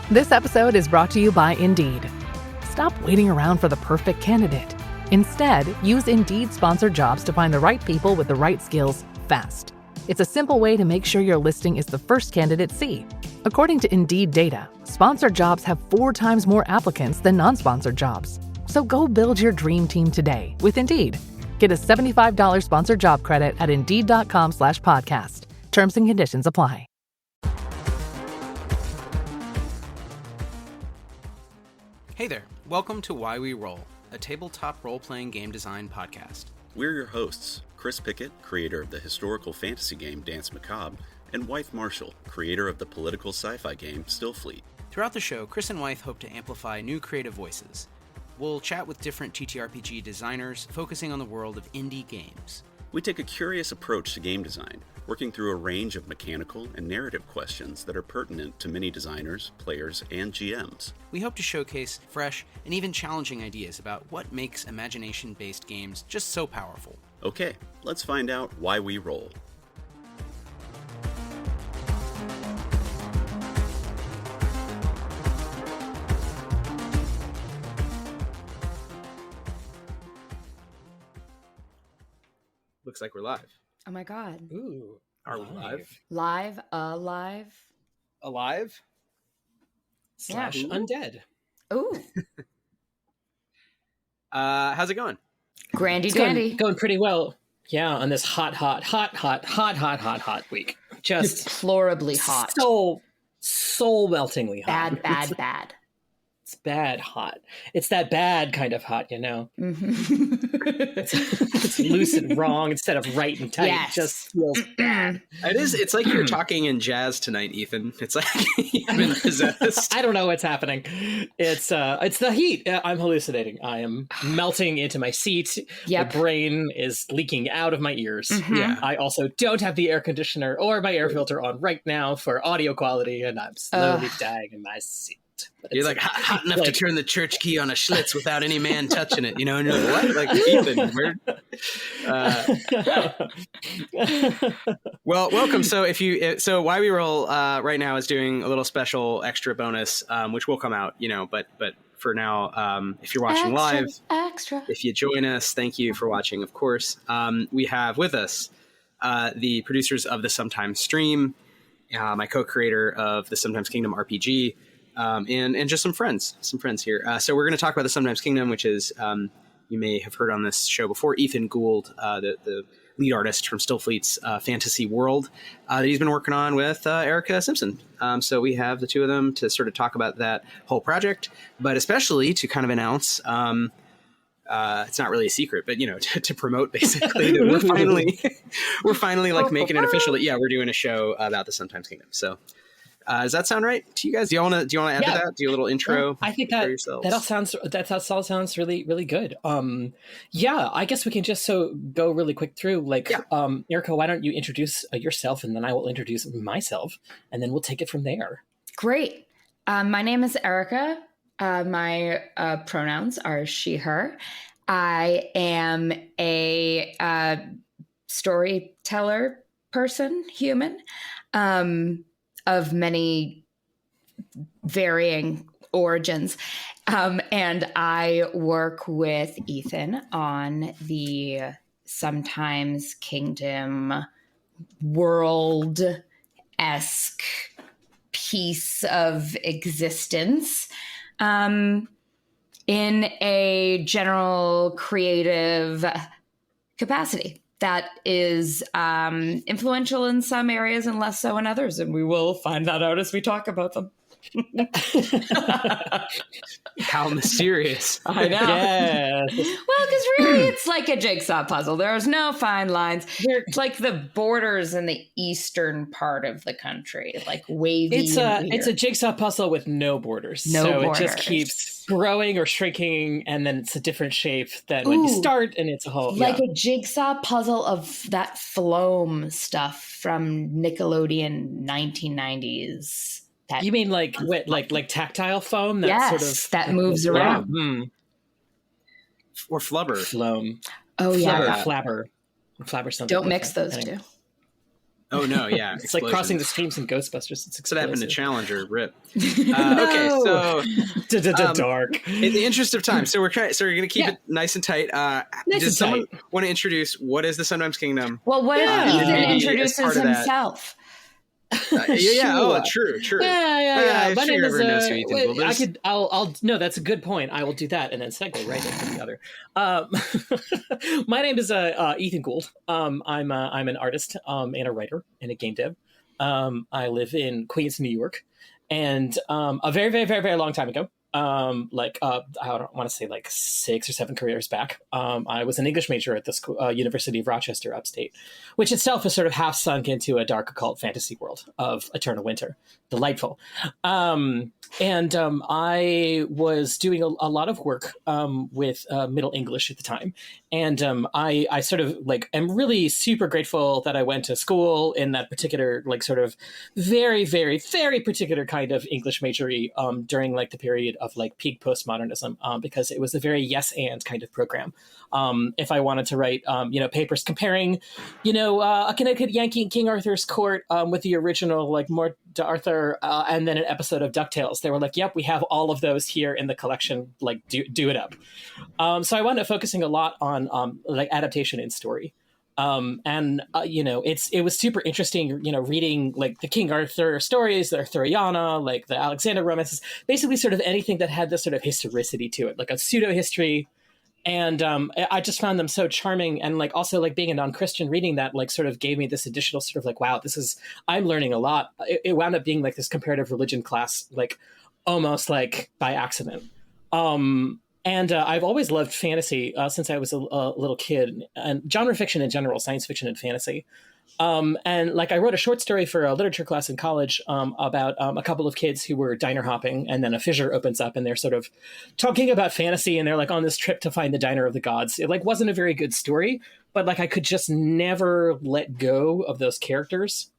This episode is brought to you by Indeed. Stop waiting around for the perfect candidate. Instead, use Indeed sponsored jobs to find the right people with the right skills fast. It's a simple way to make sure your listing is the first candidates see. According to Indeed data, sponsored jobs have 4 times more applicants than non-sponsored jobs. So go build your dream team today with Indeed. Get a $75 sponsored job credit at Indeed.com/podcast. Terms and conditions apply. Hey there, welcome to Why We Roll, a tabletop role-playing game design podcast. We're your hosts, Chris Pickett, creator of the historical fantasy game Dance Macabre, and Wythe Marshall, creator of the political sci-fi game Stillfleet. Throughout the show, Chris and Wythe hope to amplify new creative voices. We'll chat with different TTRPG designers, focusing on the world of indie games. We take a curious approach to game design, working through a range of mechanical and narrative questions that are pertinent to many designers, players, and GMs. We hope to showcase fresh and even challenging ideas about what makes imagination-based games just so powerful. Okay, let's find out why we roll. Looks like we're live. Oh my God. Ooh. Are we live? Live, alive. Alive? Yeah. / undead. Ooh. How's it going? Grandy It's dandy. going pretty well. Yeah, on this hot week. Just Deplorably hot. so soul-meltingly hot. Bad. It's bad hot. It's that bad kind of hot, you know? Mm-hmm. It's loose and wrong instead of right and tight. Yes. It just feels bad. It's like you're talking in jazz tonight, Ethan. It's like you've been possessed. I don't know what's happening. It's the heat. I'm hallucinating. I am melting into my seat. Yep. My brain is leaking out of my ears. Mhm. Yeah. I also don't have the air conditioner or my air filter on right now for audio quality, and I'm slowly dying in my seat. But You're it's like hot enough to turn the church key on a Schlitz without any man touching it, you know? And you're like, what? Like, Ethan, where? Well, welcome. So Why We Roll right now is doing a little special extra bonus, which will come out, you know, but for now, if you're watching live, if you join us, thank you for watching, of course. We have with us the producers of the Sometimes Stream, my co-creator of the Sometimes Kingdom RPG, and just some friends here. So we're going to talk about the Sometimes Kingdom, which is, you may have heard on this show before, Ethan Gould, the lead artist from Stillfleet's fantasy world that he's been working on with Erica Simpson. So we have the two of them to sort of talk about that whole project, but especially to kind of announce, it's not really a secret, but, you know, to promote basically that we're finally like making it official that, yeah, we're doing a show about the Sometimes Kingdom. So does that sound right to you guys? Do you want to add to that? Do a little intro? I think that all sounds really, really good. Yeah, I guess we can just go really quick through. Like, Erica, why don't you introduce yourself, and then I will introduce myself, and then we'll take it from there. Great. My name is Erica. My pronouns are she, her. I am a storyteller person, human. Of many varying origins. And I work with Ethan on the Sometimes Kingdom world-esque piece of existence in a general creative capacity that is influential in some areas and less so in others. And we will find that out as we talk about them. How mysterious. I know. Yes. Well, because really it's like a jigsaw puzzle. There's no fine lines. It's like the borders in the eastern part of the country, like wavy. It's a jigsaw puzzle with no borders. It just keeps growing or shrinking, and then it's a different shape than when you start, and it's a whole like a jigsaw puzzle of that Floam stuff from Nickelodeon 1990s. You mean like tactile foam? That sort of that moves around. Yeah. Or flubber. Floam. Oh yeah. Flabber something. Don't mix those two. Oh no, yeah, it's like crossing the streams in Ghostbusters. It's what happened to Challenger. Rip. No! Okay, so dark. In the interest of time, so we're gonna keep it nice and tight. Does someone want to introduce what is the Sometimes Kingdom? Well, what if Ethan introduces himself? Oh, true. Yeah. My name is I'll no, that's a good point. I will do that and then segue right into the other. My name is Ethan Gould. I'm an artist and a writer and a game dev. I live in Queens, New York, and a very, very, very, very long time ago. I don't want to say like 6 or 7 careers back. I was an English major at the University of Rochester, upstate, which itself is sort of half sunk into a dark occult fantasy world of Eternal Winter. Delightful. I was doing a lot of work with Middle English at the time. And I sort of like am really super grateful that I went to school in that particular like sort of very, very, very particular kind of English majory during like the period of like peak postmodernism because it was a very yes and kind of program. If I wanted to write, papers comparing, a Connecticut Yankee in King Arthur's court with the original like Morte d'Arthur and then an episode of DuckTales, they were like, yep, we have all of those here in the collection, like do it up. So I wound up focusing a lot on like adaptation and story. It was super interesting, reading like the King Arthur stories, the Arthuriana, like the Alexander romances, basically sort of anything that had this sort of historicity to it, like a pseudo history. And I just found them so charming. And like also like being a non-Christian, reading that like sort of gave me this additional sort of like, wow, I'm learning a lot. It wound up being like this comparative religion class, like almost like by accident. And I've always loved fantasy since I was a little kid, and genre fiction in general, science fiction and fantasy. And like I wrote a short story for a literature class in college about a couple of kids who were diner hopping, and then a fissure opens up and they're sort of talking about fantasy, and they're like on this trip to find the diner of the gods. It like wasn't a very good story, but like I could just never let go of those characters.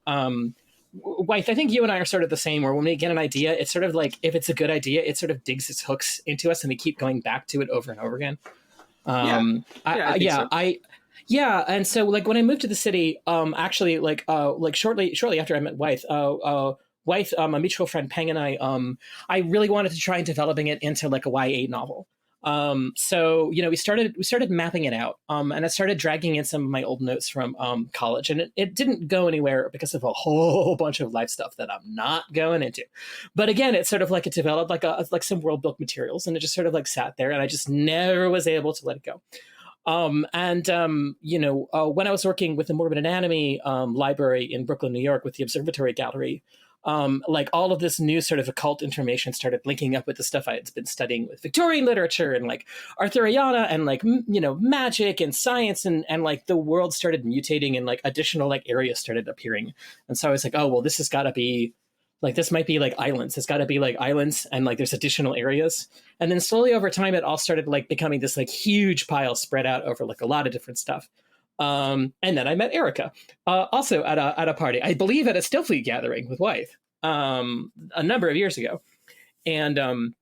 Wythe, I think you and I are sort of the same, where when we get an idea, it's sort of like, if it's a good idea, it sort of digs its hooks into us and we keep going back to it over and over again. And so like when I moved to the city, actually like shortly after I met Wythe, Wythe, a mutual friend, Peng, and I really wanted to try developing it into like a YA novel. So we started mapping it out, and I started dragging in some of my old notes from college, and it didn't go anywhere because of a whole bunch of life stuff that I'm not going into. But again, it's sort of like it developed like some world book materials, and it just sort of like sat there, and I just never was able to let it go. When I was working with the Morbid Anatomy library in Brooklyn, New York, with the Observatory Gallery, like all of this new sort of occult information started linking up with the stuff I had been studying with Victorian literature and like Arthuriana and like, magic and science, and like the world started mutating and like additional like areas started appearing. And so I was like, oh, well, this has got to be like, this might be like islands. It's got to be like islands, and like there's additional areas. And then slowly over time, it all started like becoming this like huge pile spread out over like a lot of different stuff. And then I met Erica, also at a party, I believe at a Stillfleet gathering with Wythe, a number of years ago. And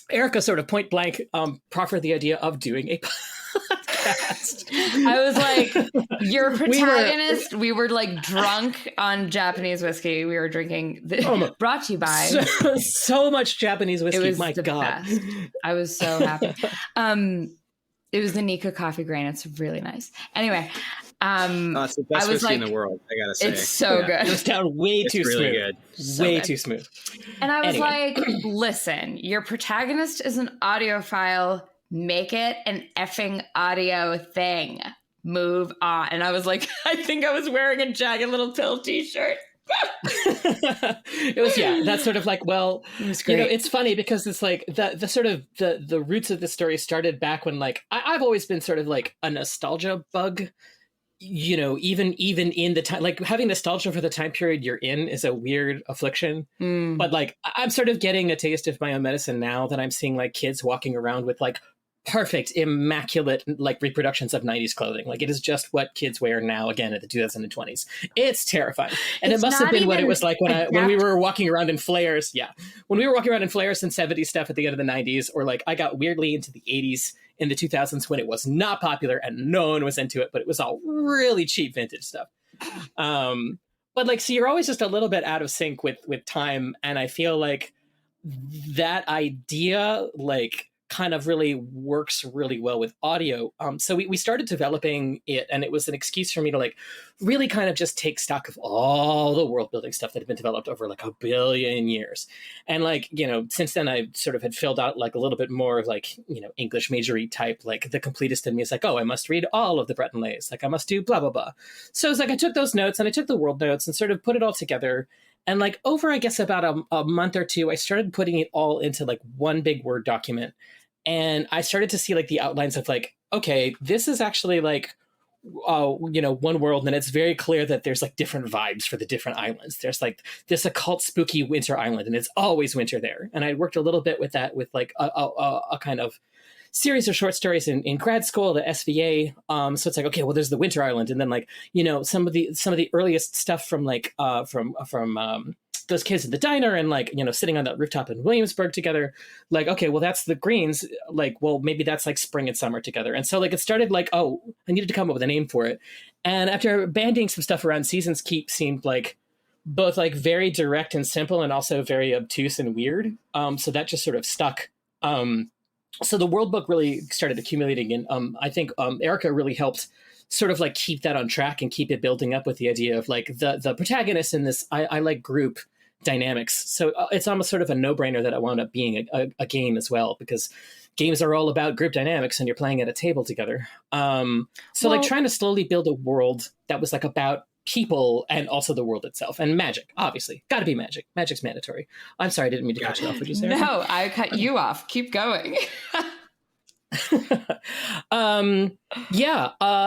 Erica sort of point blank proffered the idea of doing a podcast. I was like, your protagonist, we were like drunk on Japanese whiskey. We were drinking, brought to you by. So much Japanese whiskey, it was my God. Best. I was so happy. It was the Nika coffee grain. It's really nice. Anyway, it's the best whiskey in the world, I gotta say. It's so good. It was down way too really smooth. Good. So way good. Too smooth. And I was like, listen, your protagonist is an audiophile. Make it an effing audio thing. Move on. And I was like, I think I was wearing a Jagged Little Pill t-shirt. It was, that's sort of like, well, it was great. It's funny because it's like the sort of the roots of the story started back when like I've always been sort of like a nostalgia bug, even in the time, like having nostalgia for the time period you're in is a weird affliction. But like I'm sort of getting a taste of my own medicine now that I'm seeing like kids walking around with like perfect, immaculate like reproductions of 90s clothing. Like it is just what kids wear now again in the 2020s. It's terrifying. And it must have been what it was like when we were walking around in flares. Yeah. When we were walking around in flares and 70s stuff at the end of the 90s, or like I got weirdly into the 80s in the 2000s when it was not popular and no one was into it, but it was all really cheap vintage stuff. But like, so you're always just a little bit out of sync with time. And I feel like that idea, like, kind of really works really well with audio. So we started developing it, and it was an excuse for me to like really kind of just take stock of all the world building stuff that had been developed over like a billion years. And like, you know, since then I sort of had filled out like a little bit more of like, you know, English majory type, like the completist in me is like, oh, I must read all of the Breton lays. Like I must do blah, blah, blah. So it's like, I took those notes and I took the world notes and sort of put it all together. And like over, I guess, about a month or two, I started putting it all into like one big Word document. And I started to see like the outlines of like, okay, this is actually like, you know, one world. And it's very clear that there's like different vibes for the different islands. There's like this occult, spooky winter island, and it's always winter there. And I worked a little bit with that with like a kind of series of short stories in grad school, the SVA. So it's like, okay, well, there's the winter island. And then like, you know, some of the earliest stuff from like, from those kids in the diner and like, you know, sitting on that rooftop in Williamsburg together, like, okay, well, that's the Greens. Like, well, maybe that's like spring and summer together. And so like, it started like, oh, I needed to come up with a name for it. And after banding some stuff around, Seasons Keep seemed like both like very direct and simple and also very obtuse and weird. So that just sort of stuck. So the world book really started accumulating, and I think Erica really helped sort of like keep that on track and keep it building up with the idea of like the protagonist in this, I like group dynamics. So it's almost sort of a no-brainer that it wound up being a game as well, because games are all about group dynamics and you're playing at a table together. Like trying to slowly build a world that was like about people and also the world itself, and magic, obviously. Got to be magic. Magic's mandatory. I'm sorry, I didn't mean to cut you off. Would you say? No, I cut you off. Keep going.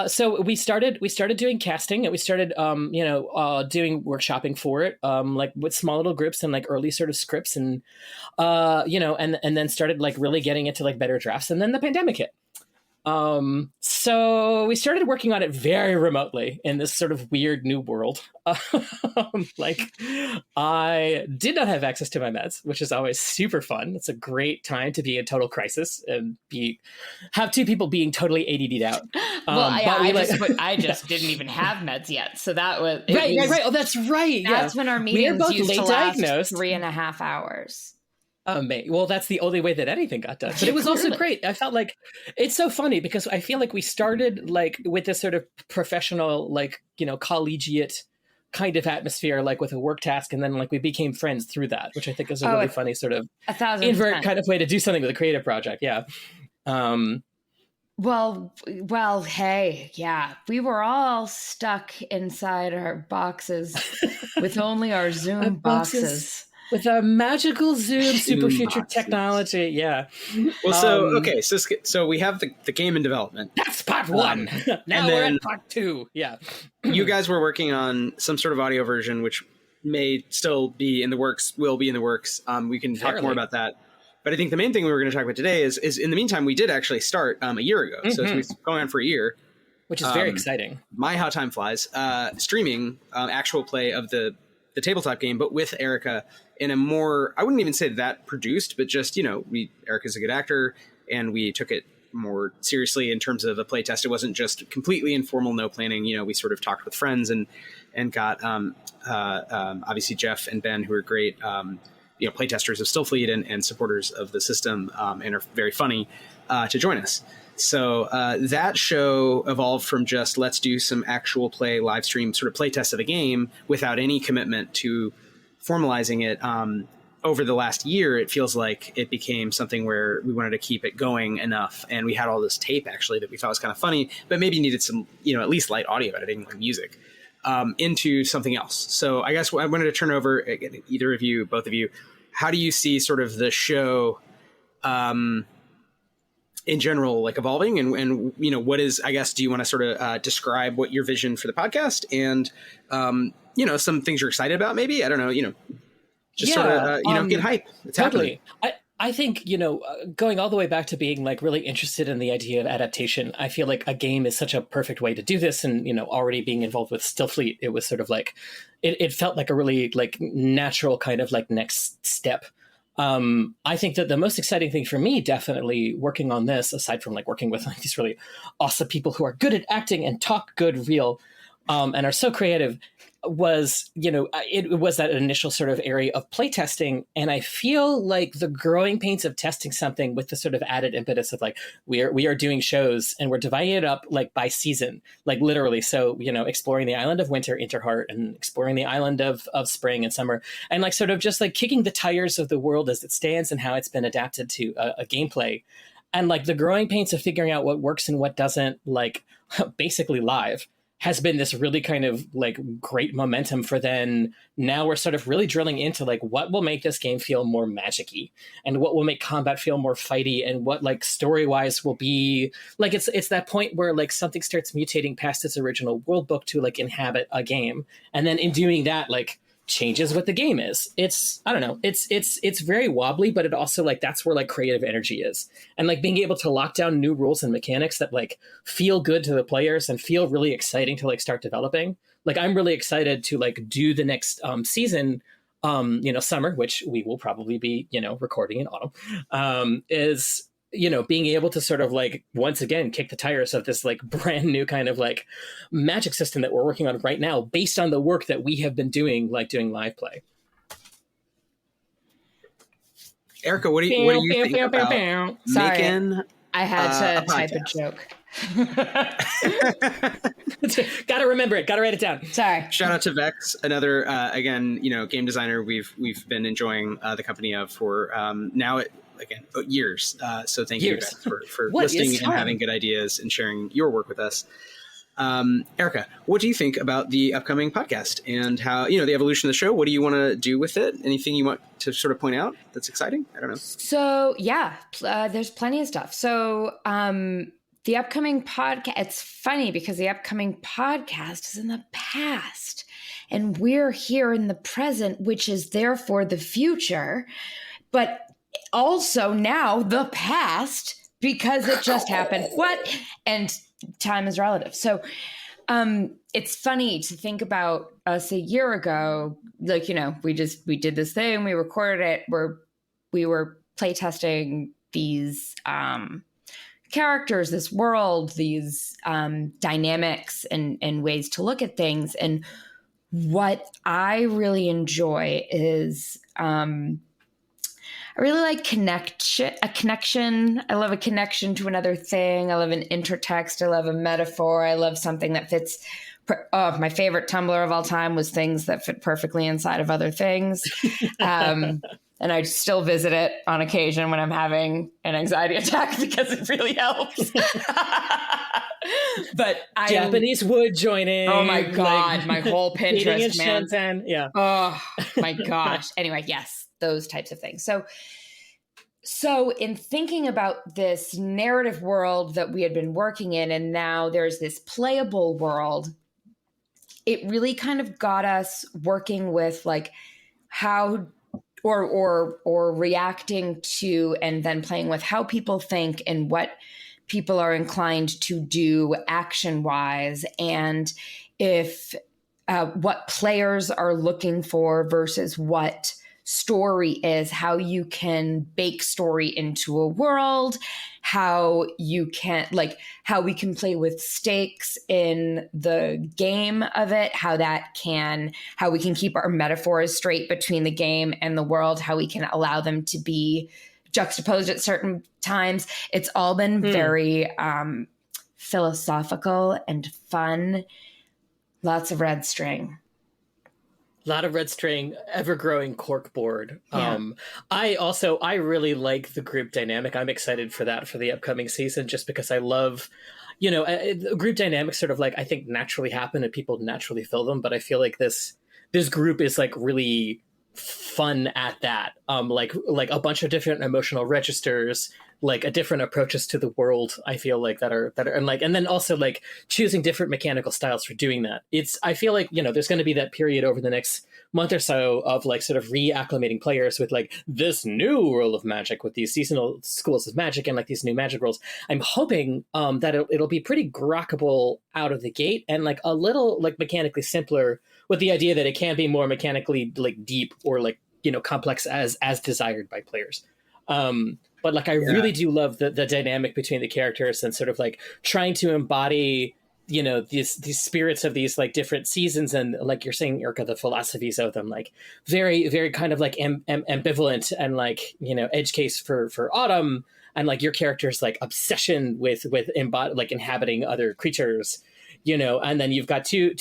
So we started doing casting, and we started doing workshopping for it, like with small little groups and like early sort of scripts, and and then started like really getting into like better drafts, and then the pandemic hit. So we started working on it very remotely in this sort of weird new world. Like I did not have access to my meds, which is always super fun. It's a great time to be in total crisis and have two people being totally ADD'd out. I just didn't even have meds yet. So that was right. Oh, that's right. That's when our meetings used to last diagnosed. 3.5 hours. Well, that's the only way that anything got done. But it was also great. I felt like it's so funny because I feel like we started like with this sort of professional, like, you know, collegiate kind of atmosphere, like with a work task. And then like we became friends through that, which I think is a really funny sort of 1,000% invert kind of way to do something with a creative project. Yeah. Well, hey, yeah, we were all stuck inside our boxes with only our Zoom boxes. With our magical Zoom super future technology, yeah. Well, so we have the game in development. That's part one. Now we're at part two. Yeah. You guys were working on some sort of audio version, which may still be in the works, will be in the works. We can talk more about that. But I think the main thing we were going to talk about today is in the meantime, we did actually start a year ago. Mm-hmm. So it's going on for a year. Which is very exciting. My how time flies. Streaming actual play of the tabletop game, but with Erica in a more, I wouldn't even say that produced, but just, you know, Erica's a good actor and we took it more seriously in terms of a play test. It wasn't just completely informal, no planning. You know, we sort of talked with friends and got obviously Jeff and Ben, who are great, play testers of Stillfleet and supporters of the system and are very funny to join us. So that show evolved from just let's do some actual play live stream sort of play test of the game without any commitment to formalizing it. Over the last year, it feels like it became something where we wanted to keep it going enough. And we had all this tape actually that we thought was kind of funny, but maybe needed some, at least light audio editing, like music, into something else. So I guess I wanted to turn over either of you, both of you, how do you see sort of the show in general, like evolving and what is, I guess, do you want to sort of describe what your vision for the podcast and, some things you're excited about, maybe, I don't know, sort of, get hype. It's totally happening. I think, going all the way back to being like really interested in the idea of adaptation, I feel like a game is such a perfect way to do this. And, already being involved with Stillfleet, it was sort of like, it felt like a really like natural kind of like next step. I think that the most exciting thing for me, definitely working on this, aside from like working with like these really awesome people who are good at acting and talk good real, and are so creative was, it was that initial sort of area of playtesting. And I feel like the growing pains of testing something with the sort of added impetus of like, we are doing shows and we're dividing it up like by season, like literally. So, exploring the island of winter, Interheart, and exploring the island of spring and summer, and like sort of just like kicking the tires of the world as it stands and how it's been adapted to a gameplay. And like the growing pains of figuring out what works and what doesn't, like basically live, has been this really kind of like great momentum for then. Now we're sort of really drilling into like what will make this game feel more magic-y and what will make combat feel more fighty and what like story-wise will be like, it's that point where like something starts mutating past its original world book to like inhabit a game. And then in doing that, like changes what the game is. It's, I don't know, it's very wobbly, but it also like, that's where like creative energy is. And like being able to lock down new rules and mechanics that like feel good to the players and feel really exciting to like start developing. Like I'm really excited to like do the next season, summer, which we will probably be, recording in autumn, is, being able to sort of like, once again, kick the tires of this like brand new kind of like magic system that we're working on right now based on the work that we have been doing, like doing live play. Erica, what do you think about making I had to type a joke. Gotta remember it. Gotta write it down. Sorry. Shout out to Vex, another again, game designer we've been enjoying the company of for now years. So thank you Vex for listening and having good ideas and sharing your work with us. Erica, what do you think about the upcoming podcast and how, the evolution of the show? What do you want to do with it? Anything you want to sort of point out that's exciting? I don't know. So yeah, there's plenty of stuff. So, the upcoming podcast, it's funny because the upcoming podcast is in the past and we're here in the present, which is therefore the future, but also now the past because it just happened. What? And time is relative. So it's funny to think about us a year ago, like, we did this thing, we recorded it, we were playtesting these characters, this world, these dynamics and ways to look at things. And what I really enjoy is I really like a connection. I love a connection to another thing. I love an intertext. I love a metaphor. I love something that fits. My favorite Tumblr of all time was things that fit perfectly inside of other things. And I still visit it on occasion when I'm having an anxiety attack because it really helps. But Japanese wood joining. Oh my God, my whole Pinterest, man. Shantan, yeah. Oh my gosh. Anyway, yes, those types of things. So in thinking about this narrative world that we had been working in, and now there's this playable world, it really kind of got us working with like how or reacting to and then playing with how people think and what people are inclined to do action wise, and if what players are looking for versus what story is, how you can bake story into a world, how you can how we can play with stakes in the game of it, how we can keep our metaphors straight between the game and the world, how we can allow them to be juxtaposed at certain times. It's all been very philosophical and fun. Lots of red string. A lot of red string, ever-growing corkboard. Yeah. I really like the group dynamic. I'm excited for that for the upcoming season, just because I love, group dynamics sort of like, I think naturally happen and people naturally fill them. But I feel like this group is like really fun at that. Like a bunch of different emotional registers, like a different approaches to the world. I feel like that are and then also like choosing different mechanical styles for doing that. I feel like, there's going to be that period over the next month or so of like sort of reacclimating players with like this new rule of magic with these seasonal schools of magic and like these new magic rules. I'm hoping that it'll be pretty grokkable out of the gate and like a little like mechanically simpler, with the idea that it can be more mechanically like deep or like, complex as desired by players. But like, I really do love the dynamic between the characters and sort of like trying to embody these spirits of these like different seasons, and like you're saying, Erica, the philosophies of them, like very, very kind of like ambivalent, and like, edge case for autumn, and like your character's like obsession with inhabiting other creatures, and then you've got two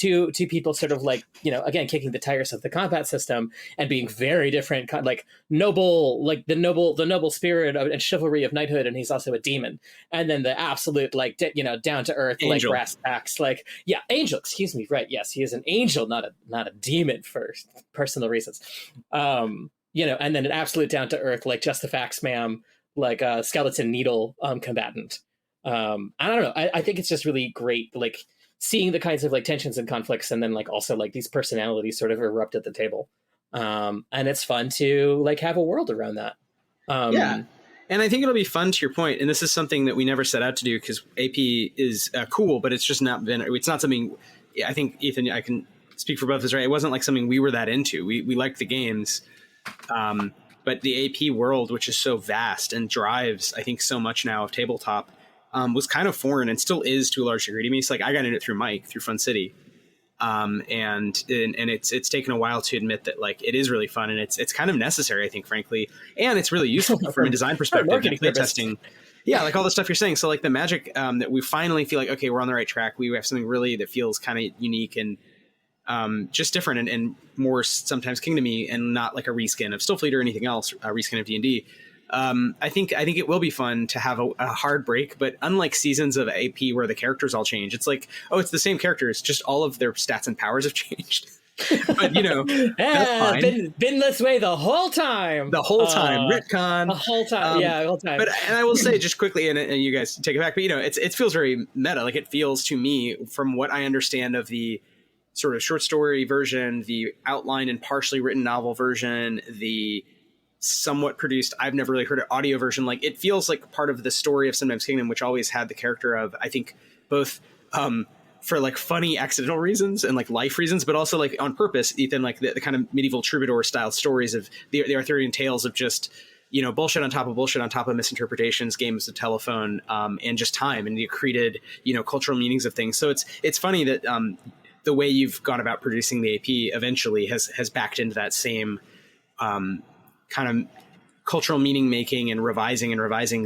people sort of like, again, kicking the tires of the combat system and being very different, kind of like noble, like the noble spirit and chivalry of knighthood, and he's also a demon. And then the absolute like down to earth, like brass tacks, like angel. Excuse me, right? Yes, he is an angel, not a demon for personal reasons. And then an absolute down to earth, like just the facts, ma'am, like a skeleton needle combatant. I don't know. I think it's just really great, like seeing the kinds of like tensions and conflicts, and then like also like these personalities sort of erupt at the table. And it's fun to like have a world around that. And I think it'll be fun, to your point, and this is something that we never set out to do, because AP is cool, but it's just not been, it's not something, I think, Ethan, I can speak for both of us, right? It wasn't like something we were that into. We liked the games, but the AP world, which is so vast and drives, I think, so much now of tabletop, was kind of foreign, and still is to a large degree to me. So like I got into it through Mike, through Fun City. And it's taken a while to admit that like it is really fun, and it's kind of necessary, I think, frankly, and it's really useful from a design perspective, play testing. Yeah, like all the stuff you're saying. So like the magic that we finally feel like, okay, we're on the right track. We have something really that feels kind of unique and just different and more sometimes kingdomy, and not like a reskin of Stillfleet or anything else, a reskin of D&D. I think it will be fun to have a hard break, but unlike seasons of AP where the characters all change, it's like, oh, it's the same characters, just all of their stats and powers have changed. But that's fine. Been this way the whole time. Retcon. The whole time, the whole time. But and I will say just quickly, and you guys take it back, but it feels very meta. Like it feels to me, from what I understand of the sort of short story version, the outline and partially written novel version, the somewhat produced, I've never really heard an audio version, like it feels like part of the story of Sometimes Kingdom, which always had the character of, I think, both for like funny accidental reasons and like life reasons, but also like on purpose, Ethan, like the kind of medieval troubadour style stories of the Arthurian tales of just bullshit on top of misinterpretations, games of telephone, and just time and the accreted cultural meanings of things. So it's funny that the way you've gone about producing the AP eventually has backed into that same kind of cultural meaning making and revising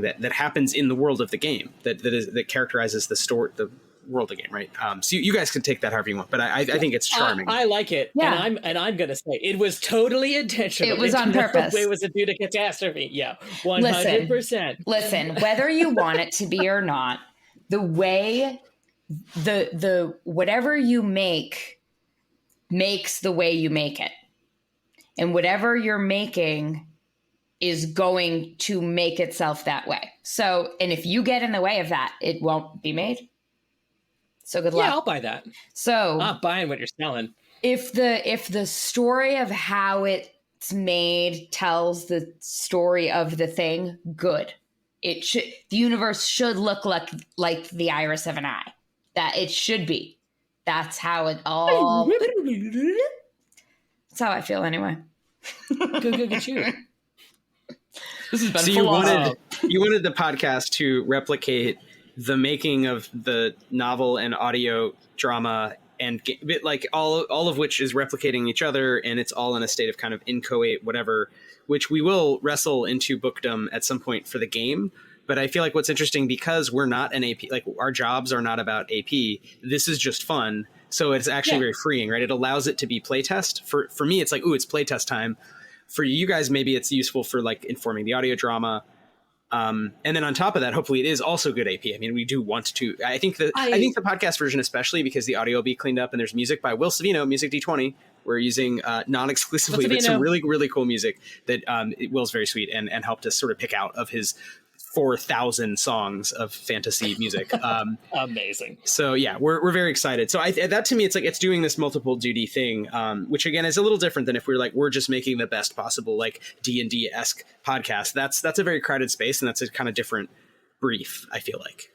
that happens in the world of the game that characterizes the world of the game, right? So you guys can take that however you want, but I think it's charming. I like it. Yeah. And I'm gonna say it was totally intentional. It was on purpose. It was due to catastrophe. Yeah, 100%. Listen, whether you want it to be or not, the way the whatever you make makes the way you make it. And whatever you're making is going to make itself that way. So, and if you get in the way of that, it won't be made. So good luck. Yeah, I'll buy that. So I'm not buying what you're selling. If the story of how it's made tells the story of the thing, good. The universe should look like the iris of an eye. That it should be. That's how it all. That's how I feel anyway. Good at you. This has been so you wanted the podcast to replicate the making of the novel and audio drama, and like all of which is replicating each other, and it's all in a state of kind of inchoate whatever, which we will wrestle into bookdom at some point for the game. But I feel like what's interesting, because we're not an AP, like our jobs are not about AP, this is just fun. So it's actually very freeing, right? It allows it to be playtest. For me, it's like, ooh, it's playtest time. For you guys, maybe it's useful for like informing the audio drama. And then on top of that, hopefully it is also good AP. I mean, we do want to, I think the podcast version, especially because the audio will be cleaned up and there's music by Will Savino, Music D20. We're using non-exclusively, but some really, really cool music that Will's very sweet and helped us sort of pick out of his 4,000 songs of fantasy music. Amazing. So yeah, we're very excited. So that to me, it's like it's doing this multiple duty thing, which again is a little different than if we're just making the best possible like D&D-esque podcast. That's a very crowded space, and that's a kind of different brief, I feel like,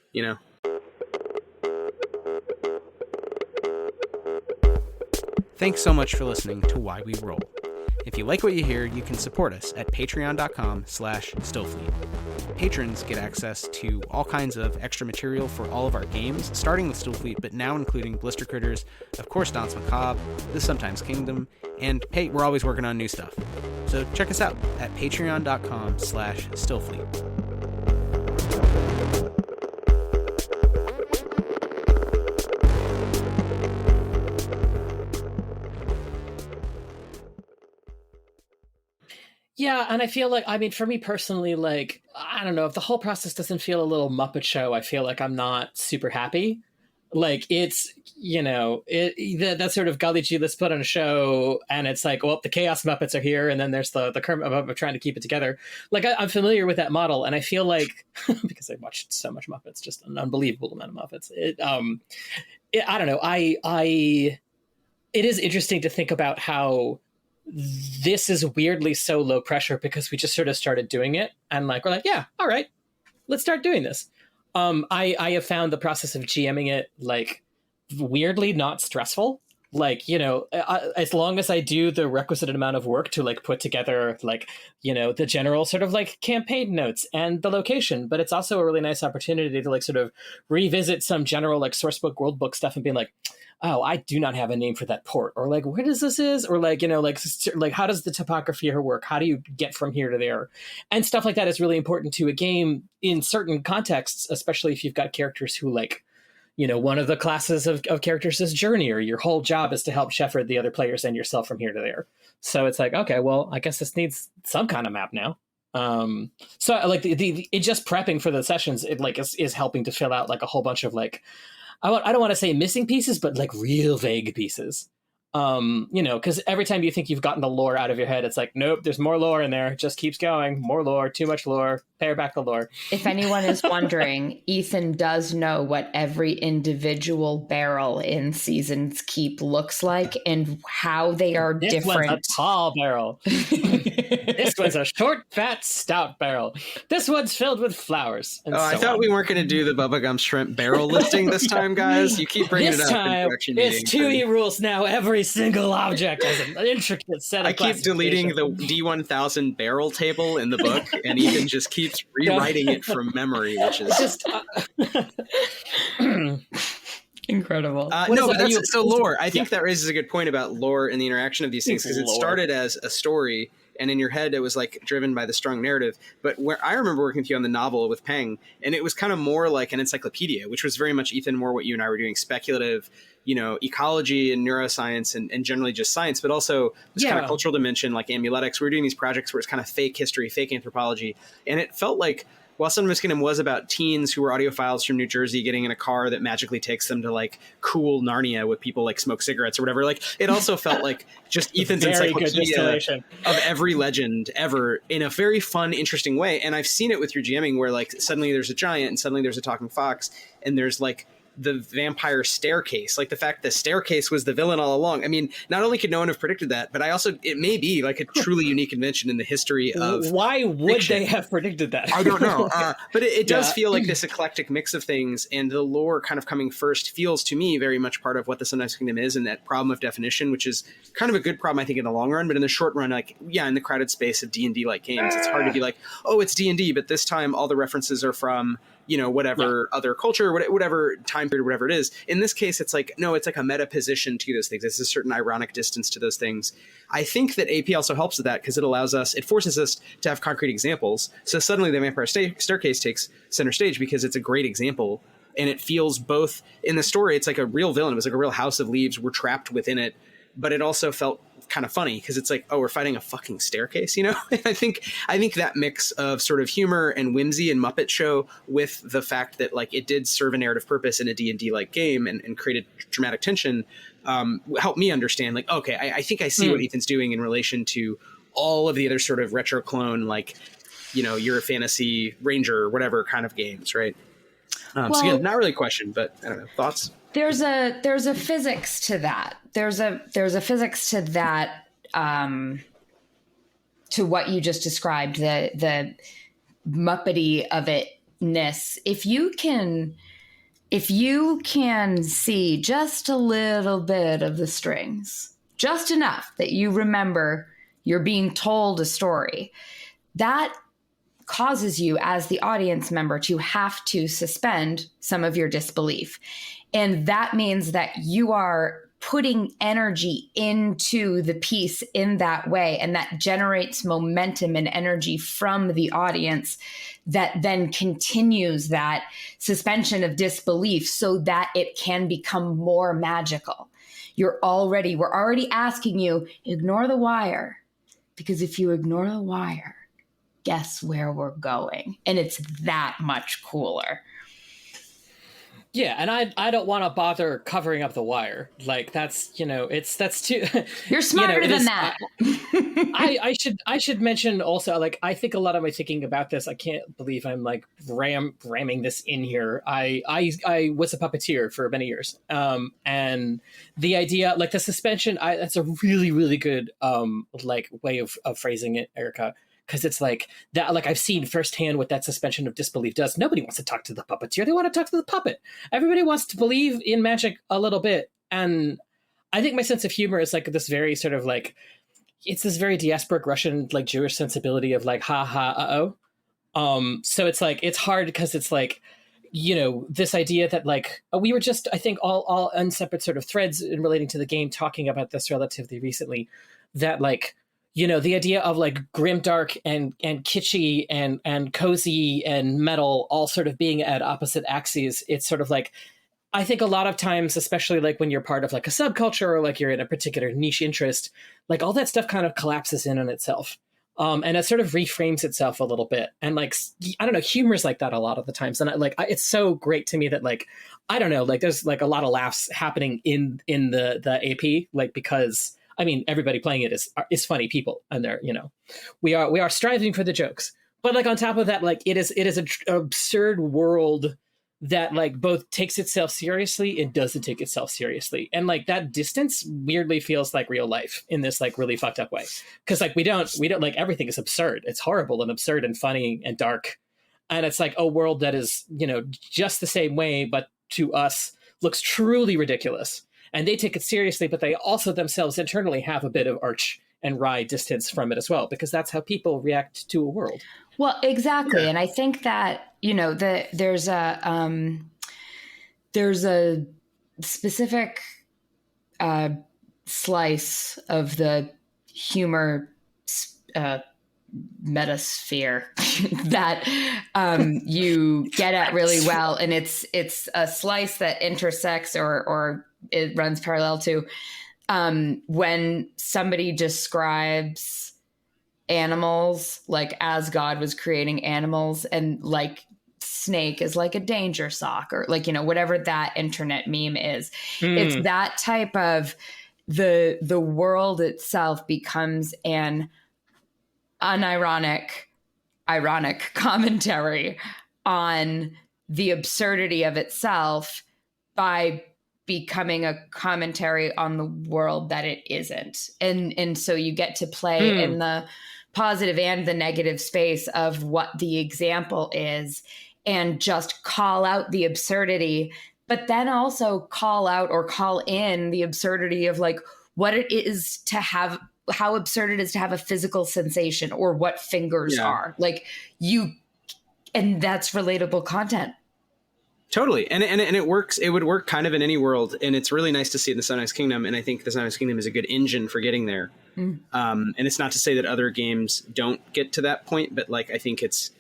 Thanks so much for listening to Why We Roll. If you like what you hear, you can support us at patreon.com/Stillfleet. Patrons get access to all kinds of extra material for all of our games, starting with Stillfleet, but now including Blister Critters, of course Danse Macabre, The Sometimes Kingdom, and hey, we're always working on new stuff. So check us out at patreon.com/Stillfleet. Yeah, and I feel like, I mean, for me personally, like, I don't know, if the whole process doesn't feel a little Muppet Show, I feel like I'm not super happy. Like, it's, you know, that sort of golly gee, let's put on a show, and it's like, well, the Chaos Muppets are here, and then there's the Kermit Muppet trying to keep it together. Like, I'm familiar with that model, and I feel like, because I watched so much Muppets, just an unbelievable amount of Muppets. I don't know, it is interesting to think about how this is weirdly so low pressure because we just sort of started doing it, and like we're like, yeah, all right, let's start doing this. I have found the process of GMing it like weirdly not stressful. Like, you know, as long as I do the requisite amount of work to like put together like, you know, the general sort of like campaign notes and the location, but it's also a really nice opportunity to like sort of revisit some general like source book, world book stuff and being like, oh, I do not have a name for that port, or like, where does this is? Or like, you know, like how does the topography here work? How do you get from here to there? And stuff like that is really important to a game in certain contexts, especially if you've got characters who like, you know, one of the classes of characters is journeyer. Your whole job is to help shepherd the other players and yourself from here to there. So it's like, okay, well, I guess this needs some kind of map now. So like it just prepping for the sessions, it like is helping to fill out like a whole bunch of like, I don't want to say missing pieces, but like real vague pieces. You know, because every time you think you've gotten the lore out of your head, it's like, nope, there's more lore in there. It just keeps going. More lore, too much lore. Pare back the lore. If anyone is wondering, Ethan does know what every individual barrel in Seasons Keep looks like and how they are different. This one's a tall barrel. This one's a short, fat, stout barrel. This one's filled with flowers. And I thought we weren't going to do the Bubblegum Shrimp barrel listing this time, guys. You keep bringing it up in production meetings. It's 2E rules now. Every single object has an intricate set of I keep deleting the D1000 barrel table in the book, and Ethan just keeps rewriting it from memory, which is just incredible. No, but that's so lore. I think that raises a good point about lore and the interaction of these things, because it started as a story, and in your head it was like driven by the strong narrative. But where I remember working with you on the novel with Peng, and it was kind of more like an encyclopedia, which was very much, Ethan, more what you and I were doing, speculative, you know, ecology and neuroscience and generally just science, but also this kind of cultural dimension like amuletics. We were doing these projects where it's kind of fake history, fake anthropology. And it felt like, while Son of Kingdom was about teens who were audiophiles from New Jersey getting in a car that magically takes them to like cool Narnia with people like smoke cigarettes or whatever, like it also felt like just Ethan's encyclopedia of every legend ever in a very fun, interesting way. And I've seen it with your GMing where like suddenly there's a giant and suddenly there's a talking fox and there's like the vampire staircase, like the fact the staircase was the villain all along. I mean, not only could no one have predicted that, but it may be like a truly unique invention in the history of why would fiction. They have predicted that? I don't know. But it does feel like this eclectic mix of things, and the lore kind of coming first feels to me very much part of what the Sometimes Kingdom is, and that problem of definition, which is kind of a good problem, I think, in the long run, but in the short run, like, yeah, in the crowded space of D&D like games, it's hard to be like, oh, it's D&D, but this time all the references are from, you know, whatever other culture, whatever time period, whatever it is. In this case, it's like, no, it's like a meta position to those things. It's a certain ironic distance to those things. I think that AP also helps with that because it forces us to have concrete examples. So suddenly the Vampire Staircase takes center stage because it's a great example. And it feels both in the story, it's like a real villain. It was like a real house of leaves. We're trapped within it. But it also felt kind of funny because it's like, oh, we're fighting a fucking staircase, you know? I think that mix of sort of humor and whimsy and Muppet Show with the fact that like it did serve a narrative purpose in a D&D like game and created dramatic tension helped me understand like, okay, I think I see what Ethan's doing in relation to all of the other sort of retro clone, like, you know, you're a fantasy ranger or whatever kind of games, right? So yeah, not really a question, but I don't know, thoughts? There's a physics to that. There's a physics to that, to what you just described, the Muppety of itness. If you can see just a little bit of the strings, just enough that you remember You're being told a story. That causes you as the audience member to have to suspend some of your disbelief. And that means that you are putting energy into the piece in that way. And that generates momentum and energy from the audience that then continues that suspension of disbelief so that it can become more magical. We're already asking you, ignore the wire. Because if you ignore the wire, guess where we're going? And it's that much cooler. Yeah, and I don't want to bother covering up the wire. Like that's too. You're smarter than that. I should mention also, like, I think a lot of my thinking about this. I can't believe I'm like ramming this in here. I was a puppeteer for many years, and the idea, like the suspension, that's a really really good like way of phrasing it, Erica. Because it's like that, like I've seen firsthand what that suspension of disbelief does. Nobody wants to talk to the puppeteer. They want to talk to the puppet. Everybody wants to believe in magic a little bit. And I think my sense of humor is like this very sort of like, it's this very diasporic Russian, like Jewish sensibility of like, ha ha, uh-oh. So it's like, it's hard because it's like, this idea that like, we were just, I think all unseparate sort of threads in relating to the game, talking about this relatively recently, that like, the idea of like grimdark and kitschy and cozy and metal all sort of being at opposite axes. It's sort of like, I think a lot of times, especially like when you're part of like a subculture or like you're in a particular niche interest, like all that stuff kind of collapses in on itself. And it sort of reframes itself a little bit. And like, I don't know, humor's like that a lot of the times. And it's so great to me that like, I don't know, like there's like a lot of laughs happening in the AP, like, because I mean, everybody playing it is funny people, and they're, we are striving for the jokes. But like on top of that, like it is an absurd world that like both takes itself seriously and doesn't take itself seriously, and like that distance weirdly feels like real life in this like really fucked up way. Because like we don't like, everything is absurd. It's horrible and absurd and funny and dark, and it's like a world that is just the same way, but to us looks truly ridiculous. And they take it seriously, but they also themselves internally have a bit of arch and wry distance from it as well, because that's how people react to a world. Well, exactly. Yeah. And I think that, there's a specific slice of the humor metasphere that you get at really well. And it's a slice that intersects or it runs parallel to when somebody describes animals, like as God was creating animals, and like snake is like a danger sock, or like, whatever that internet meme is. It's that type of the world itself becomes an ironic commentary on the absurdity of itself by becoming a commentary on the world that it isn't. And so you get to play in the positive and the negative space of what the example is, and just call out the absurdity, but then also call out or call in the absurdity of like what it is to have, how absurd it is to have a physical sensation, or what fingers are like and that's relatable content. Totally. And it works. It would work kind of in any world. And it's really nice to see it in the Sunrise Kingdom. And I think the Sunrise Kingdom is a good engine for getting there. And it's not to say that other games don't get to that point, but like, I think it's,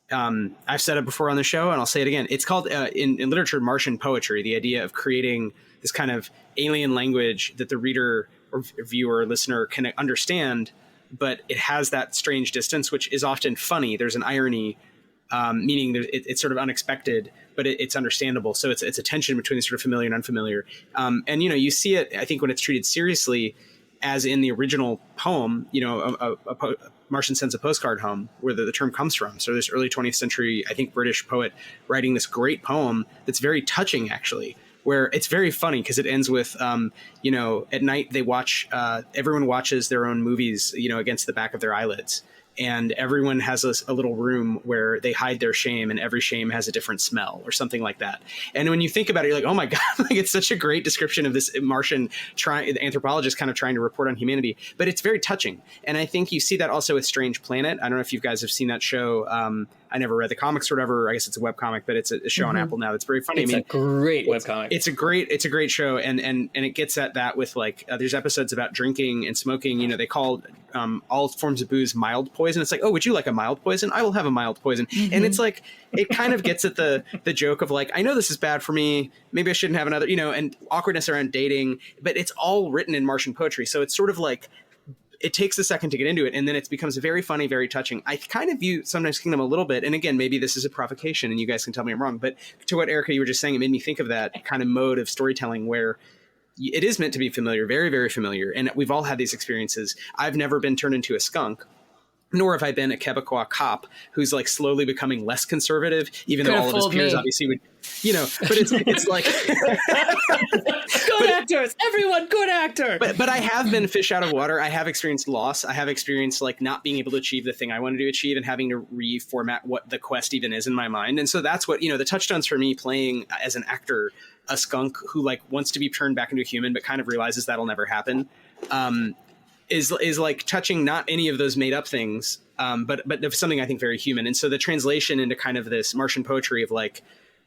I've said it before on the show and I'll say it again. It's called in literature, Martian poetry, the idea of creating this kind of alien language that the reader or viewer or listener can understand, but it has that strange distance, which is often funny. There's an irony, meaning it's sort of unexpected, but it's understandable. So it's a tension between the sort of familiar and unfamiliar. And, you see it, I think, when it's treated seriously, as in the original poem, a Martian sends a postcard home, where the term comes from. So this early 20th century, I think, British poet writing this great poem that's very touching, actually, where it's very funny because it ends with, at night they watch, everyone watches their own movies, against the back of their eyelids. and everyone has a little room where they hide their shame, and every shame has a different smell or something like that. And when you think about it, you're like, oh my God, like it's such a great description of this Martian anthropologist kind of trying to report on humanity, but it's very touching. And I think you see that also with Strange Planet. I don't know if you guys have seen that show. I never read the comics or whatever. I guess it's a webcomic, but it's a show on Apple now. That's very funny. It's a great webcomic. It's a great show. And it gets at that with like, there's episodes about drinking and smoking. You know, they call all forms of booze mild poison. It's like, oh, would you like a mild poison? I will have a mild poison. And it's like, it kind of gets at the joke of like, I know this is bad for me. Maybe I shouldn't have another, you know, and awkwardness around dating, but it's all written in Martian poetry. So it's sort of like, it takes a second to get into it, and then it becomes very funny, very touching. I kind of view Sometimes Kingdom a little bit, and again, maybe this is a provocation, and you guys can tell me I'm wrong, but to what, Erica, you were just saying, it made me think of that kind of mode of storytelling where it is meant to be familiar, very, very familiar, and we've all had these experiences. I've never been turned into a skunk, nor have I been a Quebecois cop who's like slowly becoming less conservative, even though all of his peers obviously would, you know, but it's like good actors, everyone, good actor. But I have been fish out of water. I have experienced loss. I have experienced like not being able to achieve the thing I wanted to achieve and having to reformat what the quest even is in my mind. And so that's what, you know, the touchstones for me playing as an actor, a skunk who like wants to be turned back into a human, but kind of realizes that'll never happen. Is like touching not any of those made up things, but something I think very human. And so the translation into kind of this Martian poetry of like,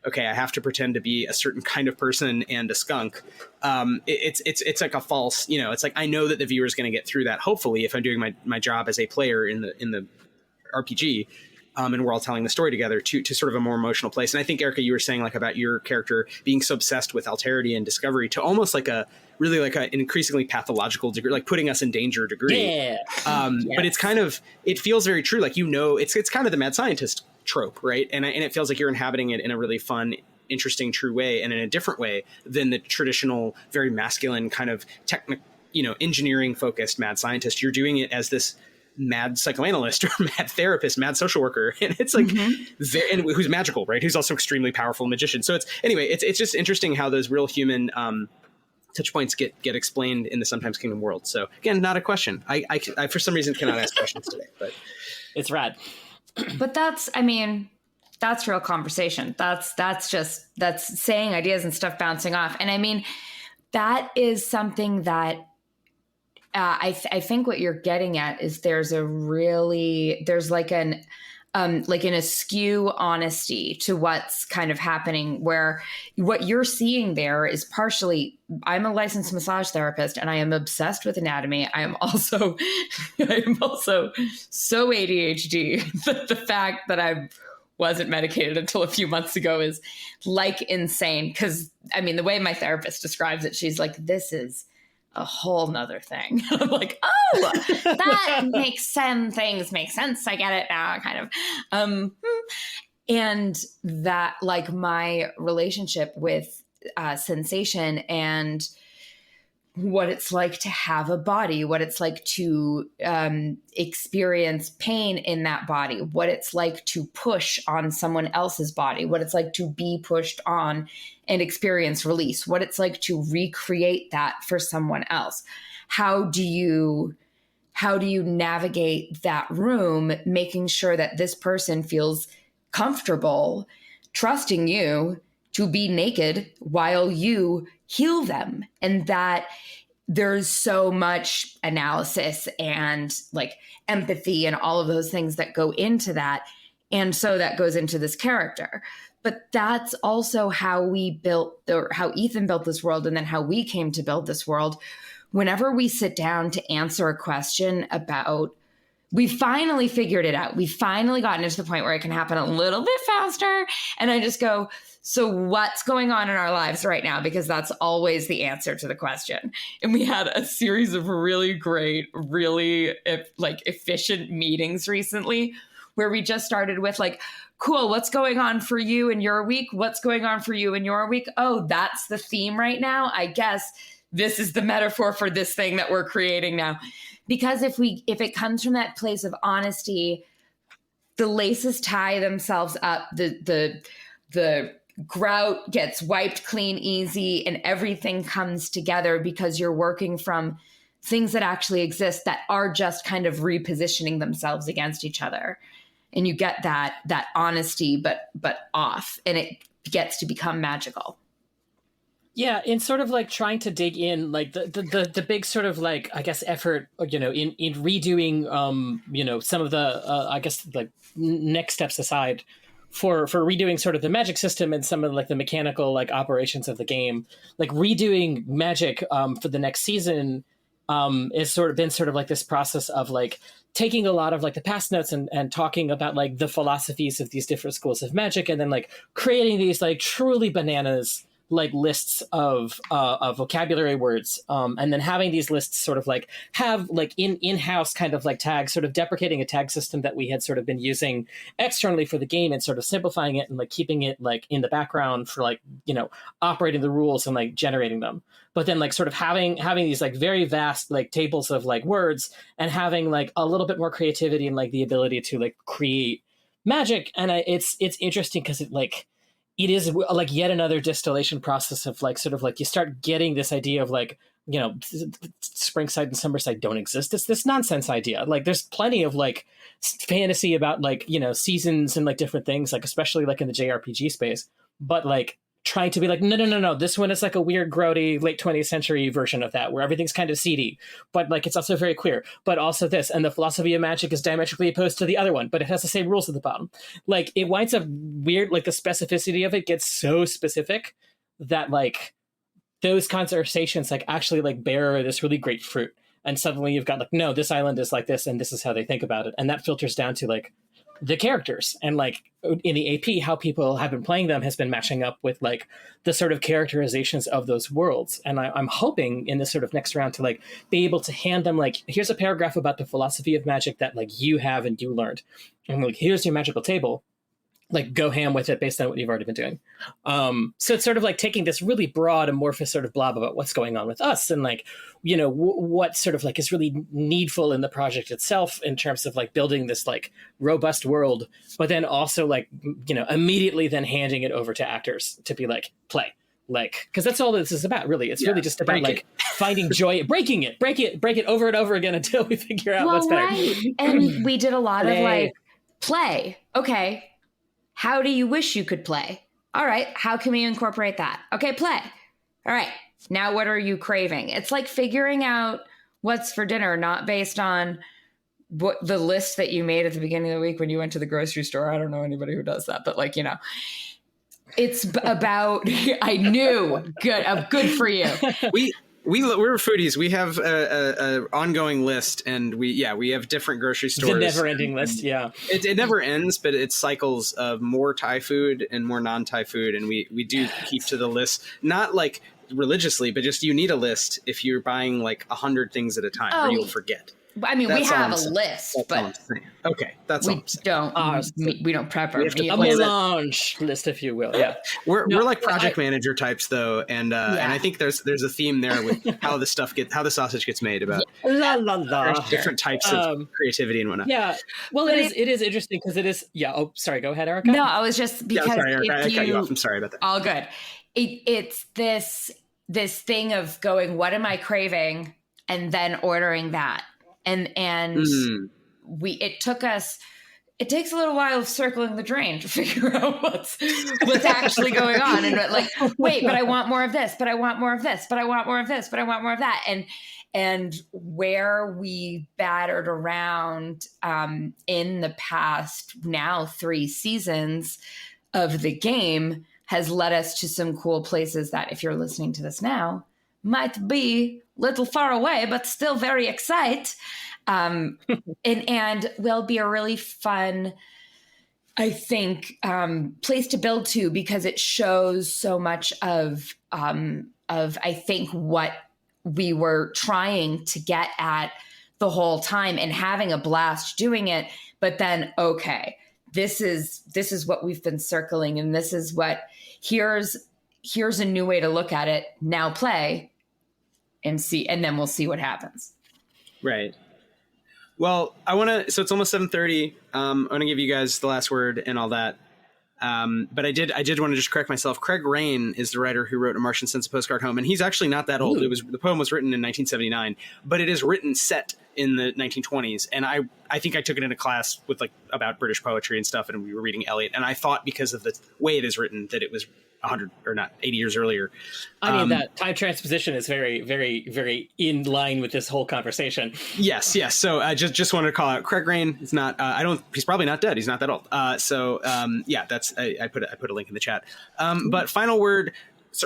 okay, I have to pretend to be a certain kind of person and a skunk. It's like a false, you know, it's like, I know that the viewer is going to get through that. Hopefully, if I'm doing my job as a player in the RPG, and we're all telling the story together to sort of a more emotional place. And I think, Erica, you were saying like about your character being so obsessed with alterity and discovery to almost like an increasingly pathological degree, like putting us in danger degree. Yeah. Yes. But it's kind of, it feels very true. Like, you know, it's kind of the mad scientist trope, right? And it feels like you're inhabiting it in a really fun, interesting, true way, and in a different way than the traditional, very masculine kind of engineering focused mad scientist. You're doing it as this mad psychoanalyst or mad therapist, mad social worker. And it's like, and who's magical, right? Who's also extremely powerful magician. So it's just interesting how those real human touch points get explained in the Sometimes Kingdom world. So again, not a question. I for some reason cannot ask questions today, but it's rad. But that's real conversation. That's saying ideas and stuff bouncing off. And I mean, that is something that I think what you're getting at is there's like an askew honesty to what's kind of happening, where what you're seeing there is partially, I'm a licensed massage therapist and I am obsessed with anatomy. I am also so ADHD that the fact that I wasn't medicated until a few months ago is like insane. Cause I mean, the way my therapist describes it, she's like, this is a whole nother thing. I'm like, oh, that makes sense. Things make sense. I get it now, kind of. And that, like, my relationship with sensation and what it's like to have a body, what it's like to experience pain in that body, what it's like to push on someone else's body, what it's like to be pushed on and experience release, what it's like to recreate that for someone else. How do you navigate that room, making sure that this person feels comfortable trusting you to be naked while you heal them? And that there's so much analysis and like empathy and all of those things that go into that. And so that goes into this character. But that's also how how Ethan built this world, and then how we came to build this world. Whenever we sit down to answer a question about, we finally figured it out. We finally gotten it to the point where it can happen a little bit faster. And I just go, so what's going on in our lives right now? Because that's always the answer to the question. And we had a series of really great, really efficient meetings recently where we just started with like, cool, what's going on for you in your week? What's going on for you in your week? Oh, that's the theme right now. I guess this is the metaphor for this thing that we're creating now. Because if it comes from that place of honesty, the laces tie themselves up, the grout gets wiped clean easy, and everything comes together because you're working from things that actually exist that are just kind of repositioning themselves against each other. And you get that honesty, but off, and it gets to become magical. Yeah, in sort of like trying to dig in, like the big sort of like, I guess, effort, in redoing, some of the, I guess, like next steps aside for redoing sort of the magic system and some of like the mechanical like operations of the game, like redoing magic for the next season is sort of been sort of like this process of like taking a lot of like the past notes and talking about like the philosophies of these different schools of magic, and then like creating these like truly bananas like lists of vocabulary words, and then having these lists sort of like have like in-house kind of like tags, sort of deprecating a tag system that we had sort of been using externally for the game, and sort of simplifying it and like keeping it like in the background for like, operating the rules and like generating them. But then like sort of having these like very vast like tables of like words, and having like a little bit more creativity and like the ability to like create magic. And it's interesting because it is like yet another distillation process of like sort of like you start getting this idea of like, Springside and Summerside don't exist. It's this nonsense idea. Like there's plenty of like fantasy about like, seasons and like different things, like especially like in the JRPG space, but like trying to be like, no. This one is like a weird, grody, late 20th century version of that, where everything's kind of seedy, but like it's also very queer, but also this. And the philosophy of magic is diametrically opposed to the other one, but it has the same rules at the bottom. Like it winds up weird, like the specificity of it gets so specific that like those conversations like actually like bear this really great fruit. And suddenly you've got like, no, this island is like this, and this is how they think about it. And that filters down to like the characters, and like in the AP, how people have been playing them has been matching up with like the sort of characterizations of those worlds. And I'm hoping in this sort of next round to like be able to hand them like, here's a paragraph about the philosophy of magic that like you have and you learned, and like here's your magical table, like go ham with it based on what you've already been doing. So it's sort of like taking this really broad amorphous sort of blob about what's going on with us, and like, what sort of like is really needful in the project itself in terms of like building this like robust world, but then also like, immediately then handing it over to actors to be like, play. Like, because that's all this is about, really. It's really just about like finding joy, break it over and over again until we figure out what's better. Right. And we did a lot of like, play. Okay. How do you wish you could play? All right. How can we incorporate that? Okay, play. All right. Now what are you craving? It's like figuring out what's for dinner, not based on what the list that you made at the beginning of the week when you went to the grocery store. I don't know anybody who does that, but like, it's about, I knew, good for you. We're foodies. We have a ongoing list, and we have different grocery stores. It's a never-ending list, yeah. It never ends, but it's cycles of more Thai food and more non-Thai food, and we do keep to the list, not like religiously, but just you need a list if you're buying like 100 things at a time, or you'll forget. I mean, we have a list, but okay, that's all I'm saying. We don't prep our a melange list, if you will. Yeah, we're like project manager types, though, and I think there's a theme there with how the sausage gets made, about different types of creativity and whatnot. Yeah, well, it is interesting because it is. Yeah. Oh, sorry. Go ahead, Erica. No, I was just because sorry, Erica, I cut you off. I'm sorry about that. All good. It's this thing of going, what am I craving, and then ordering that. And it takes a little while of circling the drain to figure out what's actually going on. And like, wait, but I want more of this, but I want more of this, but I want more of this, but I want more of that. And where we battered around in the past now 3 seasons of the game has led us to some cool places that, if you're listening to this now, might be a little far away, but still very exciting. And will be a really fun, I think, place to build to, because it shows so much of I think what we were trying to get at the whole time, and having a blast doing it. But then, okay, this is what we've been circling, and this is what here's a new way to look at it. Now play. And see, and then we'll see what happens. Right. Well, so it's almost 7:30. I want to give you guys the last word and all that. But I did want to just correct myself. Craig Rain is the writer who wrote A Martian Sends a Postcard Home, and he's actually not that old. The poem was written in 1979, but it is written set in the 1920s. And I think I took it in a class with about British poetry and stuff, and we were reading Eliot. And I thought because of the way it is written that it was 100 or not 80 years earlier. I mean, that time transposition is very, very, very in line with this whole conversation. Yes. So I just wanted to call out Craig Rain. It's not. He's probably not dead. He's not that old. That's. I put a link in the chat. But final word,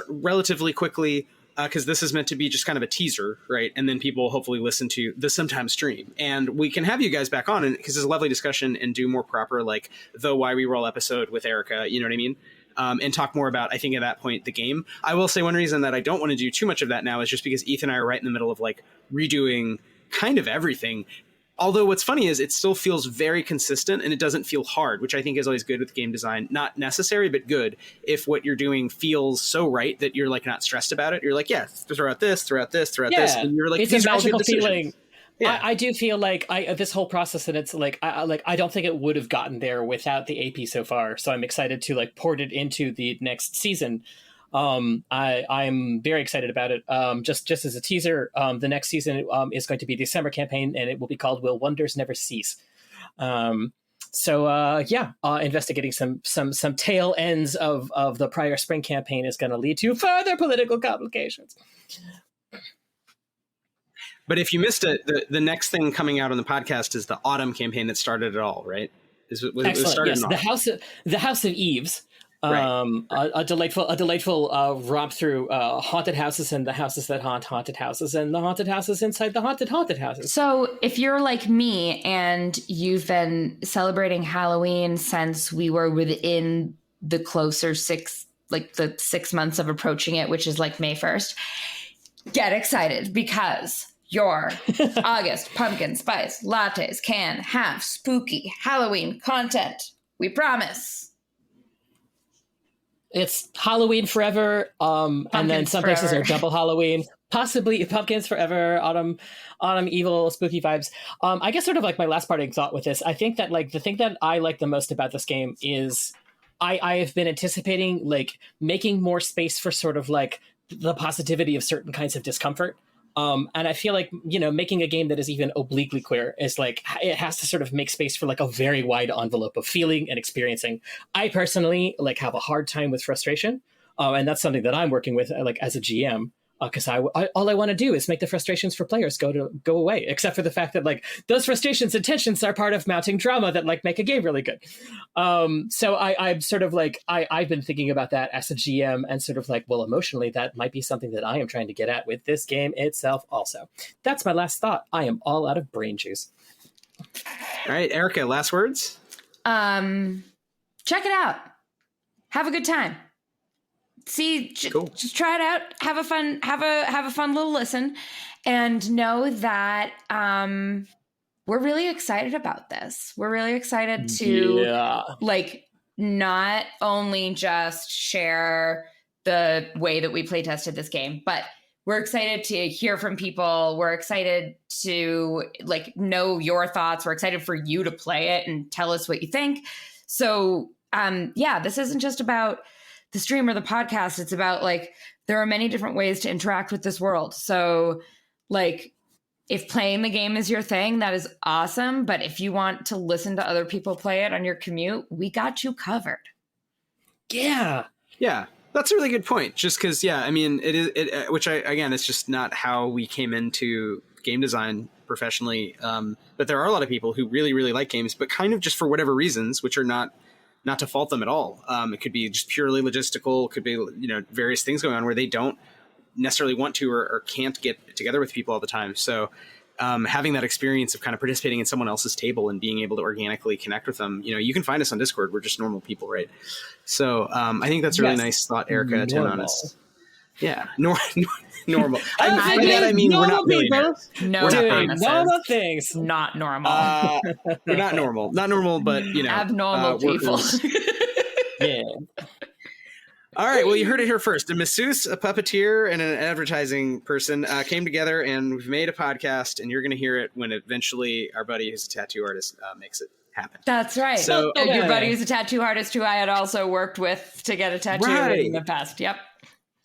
relatively quickly, because this is meant to be just kind of a teaser, right? And then people will hopefully listen to the Sometime stream, and we can have you guys back on, and because it's a lovely discussion, and do more proper the Why We Roll episode with Erica. You know what I mean? And talk more about, I think at that point, the game. I will say one reason that I don't want to do too much of that now is just because Ethan and I are right in the middle of redoing kind of everything. Although what's funny is it still feels very consistent and it doesn't feel hard, which I think is always good with game design. Not necessary, but good if what you're doing feels so right that you're not stressed about it. You're yeah, throw out this, throw out this, throw out this. And you're it's a magical feeling. Yeah. I do feel this whole process, and it's I don't think it would have gotten there without the AP so far. So I'm excited to port it into the next season. I'm very excited about it. Just as a teaser, the next season is going to be the summer campaign, and it will be called "Will Wonders Never Cease?" Investigating some tail ends of the prior spring campaign is going to lead to further political complications. But if you missed it, the next thing coming out on the podcast is the autumn campaign that started it all, right? Excellent. Yes, the House of Eves. Right. A delightful romp through haunted houses and the houses that haunt haunted houses and the haunted houses inside the haunted houses. So if you're like me and you've been celebrating Halloween since we were within the closer 6 months of approaching it, which is May 1st, get excited because your August pumpkin spice lattes can have spooky Halloween content. We promise. It's Halloween forever, and then some places are double Halloween. Possibly pumpkins forever, autumn evil, spooky vibes. I guess sort of my last parting thought with this, I think that the thing that I like the most about this game is I have been anticipating making more space for sort of the positivity of certain kinds of discomfort. And I feel making a game that is even obliquely queer is it has to sort of make space for a very wide envelope of feeling and experiencing. I personally have a hard time with frustration. And that's something that I'm working with as a GM. Because all I want to do is make the frustrations for players go away, except for the fact that those frustrations and tensions are part of mounting drama that make a game really good. So I'm sort of I've been thinking about that as a GM and sort of emotionally that might be something that I am trying to get at with this game itself. Also, that's my last thought. I am all out of brain juice. All right, Erica, last words. Check it out. Have a good time. Cool. Just try it out. Have a fun little listen, and know that we're really excited about this. We're really excited to not only just share the way that we play tested this game, but we're excited to hear from people. We're excited to know your thoughts. We're excited for you to play it and tell us what you think. So this isn't just about the stream or the podcast. It's about there are many different ways to interact with this world. So if playing the game is your thing, that is awesome. But if you want to listen to other people play it on your commute, we got you covered. Yeah. Yeah. That's a really good point. Just because, it's just not how we came into game design professionally. But there are a lot of people who really, really like games, but kind of just for whatever reasons, which are not to fault them at all. It could be just purely logistical. It could be, various things going on where they don't necessarily want to or can't get together with people all the time. So having that experience of kind of participating in someone else's table and being able to organically connect with them, you can find us on Discord. We're just normal people, right? So I think that's a really nice thought, Erica, to be honest. Yeah, normal. I mean we're not millionaires. No, normal things. Not normal. We're not normal, but abnormal people. Yeah. All right. Well, you heard it here first. A masseuse, a puppeteer, and an advertising person came together, and we've made a podcast. And you're going to hear it when eventually our buddy, who's a tattoo artist, makes it. happened. That's right. So and your buddy is a tattoo artist who I had also worked with to get a tattoo in the past. Yep.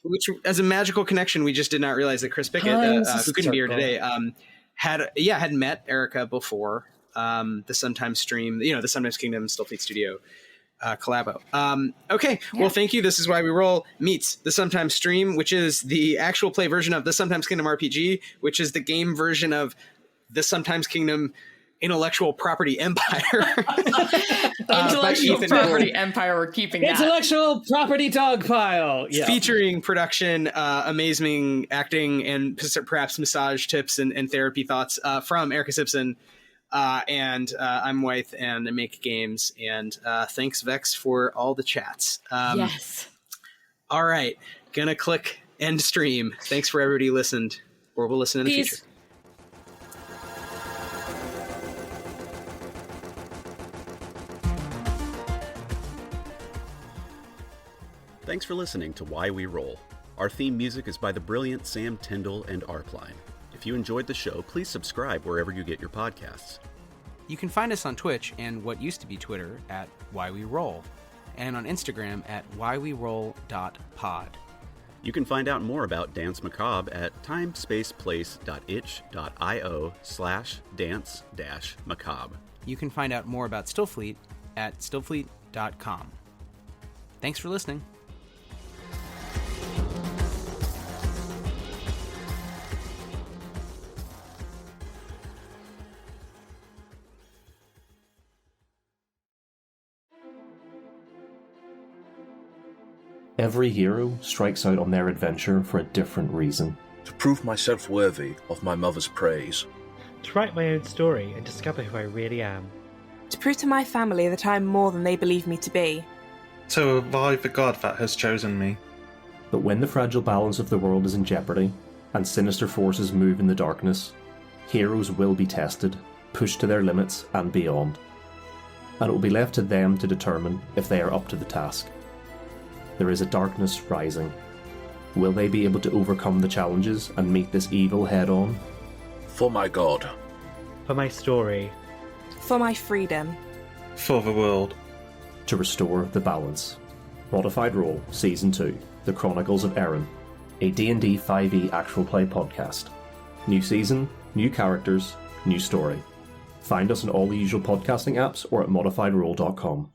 Which, as a magical connection, we just did not realize that Chris Pickett, who couldn't be here today, had met Erica before the Sometimes stream, the Sometimes Kingdom Stillfleet Studio collabo. Okay, well, thank you. This is Why We Roll meets the Sometimes stream, which is the actual play version of the Sometimes Kingdom RPG, which is the game version of the Sometimes Kingdom Intellectual Property Empire. Intellectual Property Empire, we're keeping that. Intellectual Property Dogpile. Yeah. Featuring production, amazing acting, and perhaps massage tips and therapy thoughts from Erica Simpson. And I'm Wythe, and I make games. And thanks, Vex, for all the chats. Yes. All right. Gonna click end stream. Thanks for everybody who listened, or will listen in the future. Thanks for listening to Why We Roll. Our theme music is by the brilliant Sam Tyndall and Arpline. If you enjoyed the show, please subscribe wherever you get your podcasts. You can find us on Twitch and what used to be Twitter at Why We Roll, and on Instagram at whyweroll.pod. You can find out more about Dance Macabre at timespaceplace.itch.io/dance-macabre. You can find out more about Stillfleet at stillfleet.com. Thanks for listening. Every hero strikes out on their adventure for a different reason. To prove myself worthy of my mother's praise. To write my own story and discover who I really am. To prove to my family that I am more than they believe me to be. To revive the god that has chosen me. But when the fragile balance of the world is in jeopardy, and sinister forces move in the darkness, heroes will be tested, pushed to their limits and beyond. And it will be left to them to determine if they are up to the task. There is a darkness rising. Will they be able to overcome the challenges and meet this evil head-on? For my god. For my story. For my freedom. For the world. To restore the balance. Modified Role Season 2, The Chronicles of Erin, a D&D 5e actual play podcast. New season, new characters, new story. Find us on all the usual podcasting apps or at modifiedrole.com.